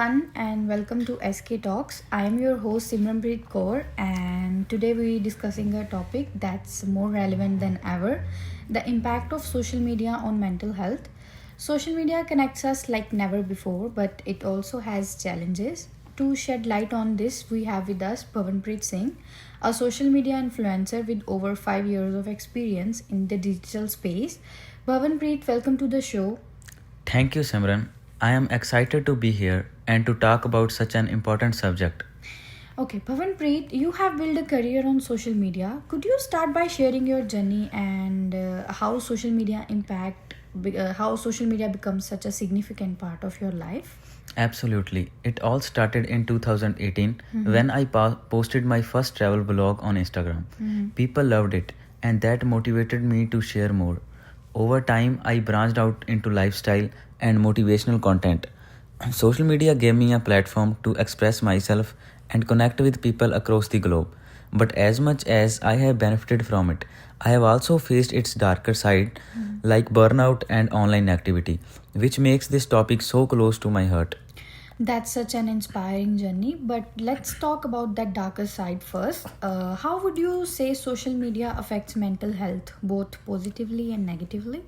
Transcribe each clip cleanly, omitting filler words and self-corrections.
everyone, and welcome to SK Talks. I am your host Simranpreet Kaur, and today we're discussing a topic that's more relevant than ever: the impact of social media on mental health. Social media connects us like never before, but it also has challenges. To shed light on this, we have with us Bhavanpreet Singh, a social media influencer with over 5 years of experience in the digital space. Bhavanpreet, welcome to the show. Thank you, Simran. I am excited to be here and to talk about such an important subject. Okay, Pavanpreet, you have built a career on social media. Could you start by sharing your journey and how social media becomes such a significant part of your life? Absolutely. It all started in 2018 when I posted my first travel blog on Instagram. People loved it, and that motivated me to share more. Over time, I branched out into lifestyle and motivational content. Social media gave me a platform to express myself and connect with people across the globe. But as much as I have benefited from it, I have also faced its darker side, like burnout and online activity, which makes this topic so close to my heart. That's such an inspiring journey, but let's talk about that darker side first. How would you say social media affects mental health, both positively and negatively?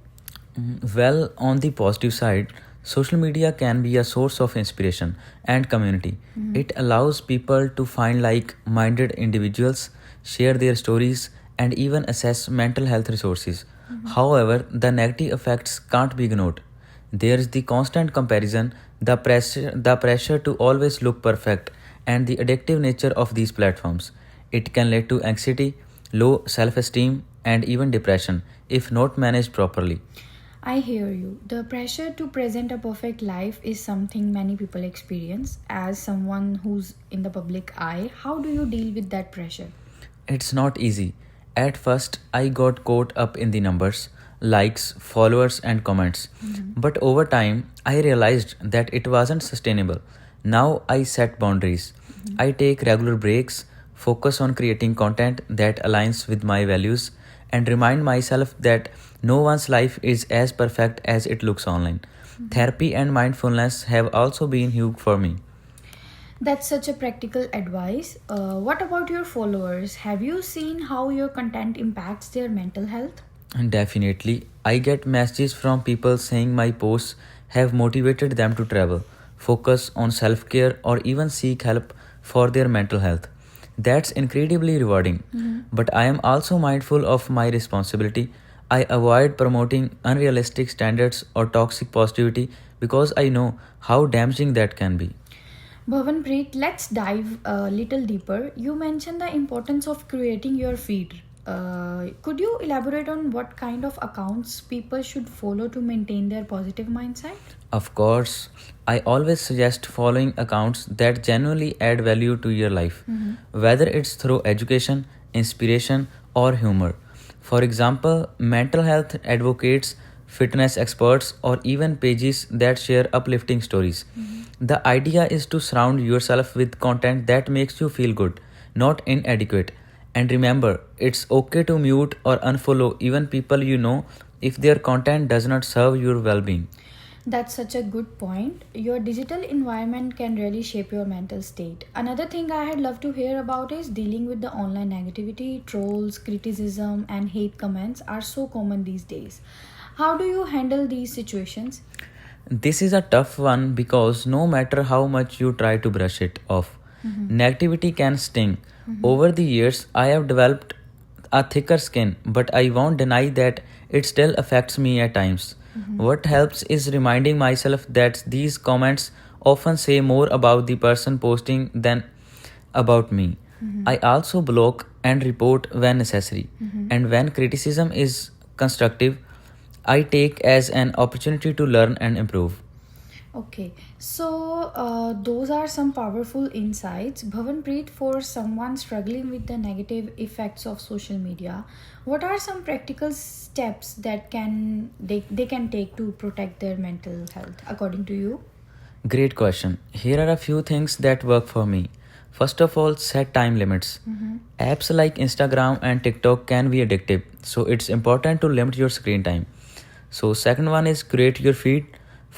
Well, on the positive side, social media can be a source of inspiration and community. It allows people to find like minded individuals, share their stories, and even access mental health resources. However, the negative effects can't be ignored. There is the constant comparison, the pressure to always look perfect, and the addictive nature of these platforms. It can lead to anxiety, low self esteem, and even depression if not managed properly. I hear you. The pressure to present a perfect life is something many people experience. As someone who's in the public eye, how do you deal with that pressure? It's not easy. At first, I got caught up in the numbers, likes, followers, and comments. But over time, I realized that it wasn't sustainable. Now I set boundaries. I take regular breaks, focus on creating content that aligns with my values, and remind myself that no one's life is as perfect as it looks online. Therapy and mindfulness have also been huge for me. That's such a practical advice. What about your followers? Have you seen how your content impacts their mental health? And definitely, I get messages from people saying my posts have motivated them to travel, focus on self care, or even seek help for their mental health. That's incredibly rewarding. But I am also mindful of my responsibility. I avoid promoting unrealistic standards or toxic positivity because I know how damaging that can be. Bhavanpreet, let's dive a little deeper. You mentioned the importance of creating your feed. Could you elaborate on what kind of accounts people should follow to maintain their positive mindset? Of course, I always suggest following accounts that genuinely add value to your life, whether it's through education, inspiration, or humor. For example, mental health advocates, fitness experts, or even pages that share uplifting stories. The idea is to surround yourself with content that makes you feel good, not inadequate. And remember, it's okay to mute or unfollow even people you know if their content does not serve your well being. That's such a good point. Your digital environment can really shape your mental state. Another thing I had love to hear about is dealing with the online negativity, trolls, criticism, and hate comments are so common these days. How do you handle these situations? This is a tough one because no matter how much you try to brush it off, negativity can sting. Over the years, I have developed a thicker skin, but I won't deny that it still affects me at times. What helps is reminding myself that these comments often say more about the person posting than about me. I also block and report when necessary, and when criticism is constructive, I take as an opportunity to learn and improve. Okay, so those are some powerful insights. Bhavanpreet, for someone struggling with the negative effects of social media, what are some practical steps that they can take to protect their mental health, according to you? Great question. Here are a few things that work for me. First of all, set time limits. Apps like Instagram and TikTok can be addictive, so it's important to limit your screen time. So, second one is create your feed.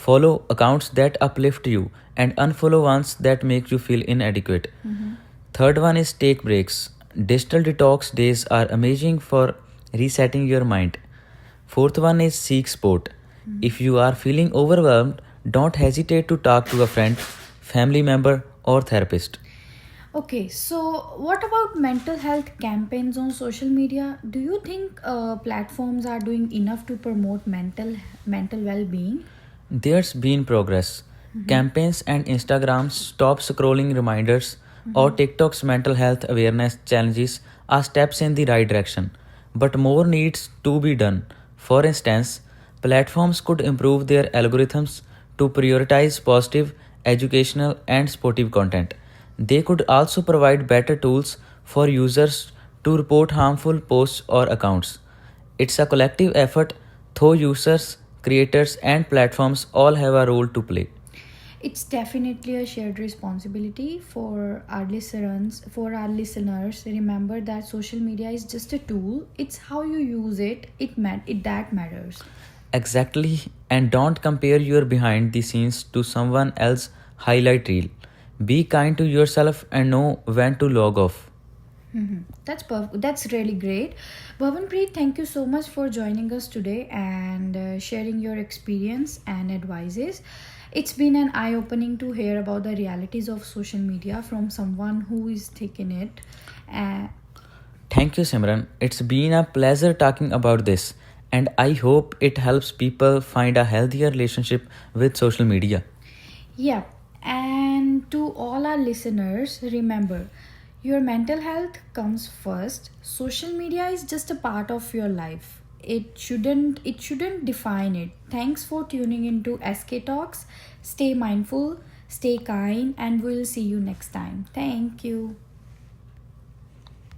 Follow accounts that uplift you and unfollow ones that make you feel inadequate. Third one is take breaks. Digital detox days are amazing for resetting your mind. Fourth one is seek support. If you are feeling overwhelmed, don't hesitate to talk to a friend, family member, or therapist. Okay, so what about mental health campaigns on social media? Do you think platforms are doing enough to promote mental well-being? There's been progress. Campaigns and Instagram's stop scrolling reminders or TikTok's mental health awareness challenges are steps in the right direction. But more needs to be done. For instance, platforms could improve their algorithms to prioritize positive, educational, and sportive content. They could also provide better tools for users to report harmful posts or accounts. It's a collective effort, though users, creators, and platforms all have a role to play. It's definitely a shared responsibility for our listeners. For our listeners, remember that social media is just a tool. It's how you use it. It that matters. Exactly, and don't compare your behind the scenes to someone else's highlight reel. Be kind to yourself and know when to log off. That's perfect. That's really great. Bhavanpreet, thank you so much for joining us today and sharing your experience and advices. It's been an eye opening to hear about the realities of social media from someone who is taking it. Uh, Thank you, Simran. It's been a pleasure talking about this, and I hope it helps people find a healthier relationship with social media. Yeah, and to all our listeners, remember your mental health comes first. Social media is just a part of your life. It shouldn't define it. Thanks for tuning into SK Talks. Stay mindful, stay kind, and we'll see you next time. Thank you.